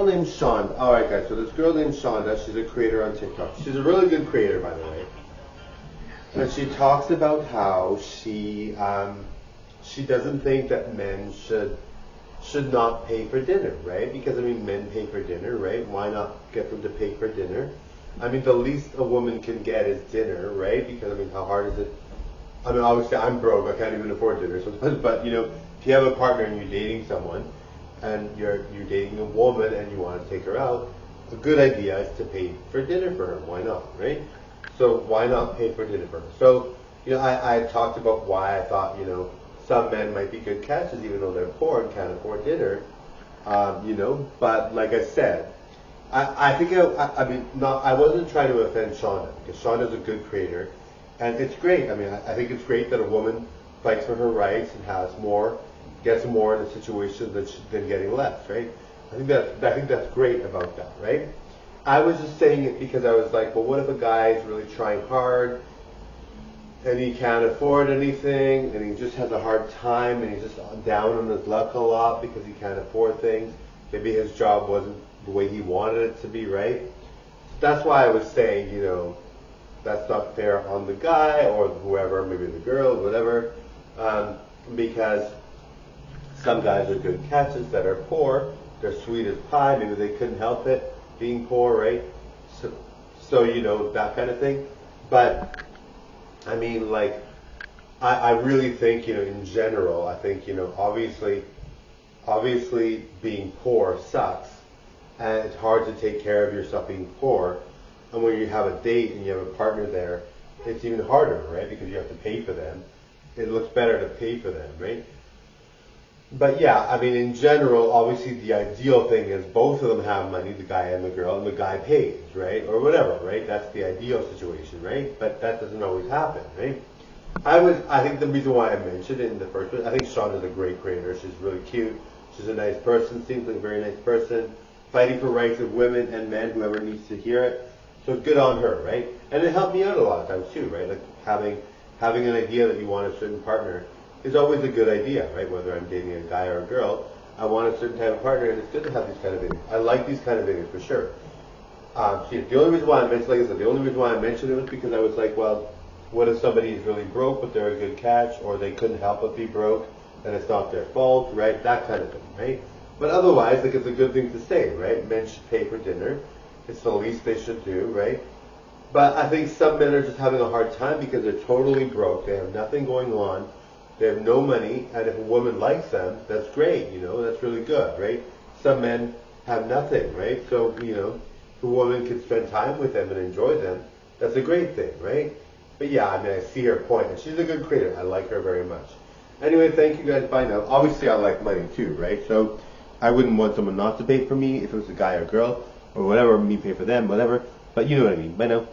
named Shonda. Alright guys, so this girl named Shonda, she's a creator on TikTok. She's a really good creator, by the way. And she talks about how she doesn't think that men should not pay for dinner, right? Because I mean, men pay for dinner, right? Why not get them to pay for dinner? I mean, the least a woman can get is dinner, right? Because I mean, how hard is it? I mean, obviously I'm broke, I can't even afford dinner sometimes, but you know, if you have a partner and you're dating someone, and you're dating a woman and you want to take her out, a good idea is to pay for dinner for her. Why not, right? So why not pay for dinner for her? So, you know, I talked about why I thought, you know, some men might be good catches even though they're poor and can't afford dinner, you know, but like I said, I think, I mean, I wasn't trying to offend Shonda, because Shonda's a good creator, and it's great. I mean, I think it's great that a woman fights for her rights and gets more in a situation than getting less, right? I think that's great about that, right? I was just saying it because I was like, well, what if a guy is really trying hard and he can't afford anything and he just has a hard time and he's just down on his luck a lot because he can't afford things. Maybe his job wasn't the way he wanted it to be, right? That's why I was saying, you know, that's not fair on the guy or whoever, maybe the girl, whatever, because some guys are good catches that are poor. They're sweet as pie. Maybe they couldn't help it being poor, right? So you know, that kind of thing. But I mean, like, I really think, you know, in general, I think, you know, obviously being poor sucks, and it's hard to take care of yourself being poor. And when you have a date and you have a partner there, it's even harder, right? Because you have to pay for them. It looks better to pay for them, right? But yeah, I mean, in general, obviously the ideal thing is both of them have money, the guy and the girl, and the guy pays, right? Or whatever, right? That's the ideal situation, right? But that doesn't always happen, right? I think the reason why I mentioned it in the first place, I think Shonda's a great creator. She's really cute. She's a nice person, seems like a very nice person, fighting for rights of women and men, whoever needs to hear it. So good on her, right? And it helped me out a lot of times too, right? Like having an idea that you want a certain partner is always a good idea, right? Whether I'm dating a guy or a girl, I want a certain type of partner, and it's good to have these kind of videos. I like these kind of videos for sure. The only reason why I mentioned, like I said, the only reason why I mentioned it was because I was like, well, what if somebody is really broke but they're a good catch, or they couldn't help but be broke, and it's not their fault, right? That kind of thing, right? But otherwise, like, it's a good thing to say, right? Men should pay for dinner. It's the least they should do, right? But I think some men are just having a hard time because they're totally broke. They have nothing going on. They have no money, and if a woman likes them, that's great, you know, that's really good, right? Some men have nothing, right? So, you know, if a woman can spend time with them and enjoy them, that's a great thing, right? But yeah, I mean, I see her point, and she's a good creator. I like her very much. Anyway, thank you guys. Bye now. Obviously, I like money too, right? So I wouldn't want someone not to pay for me if it was a guy or girl, or whatever, me pay for them, whatever. But you know what I mean. Bye now.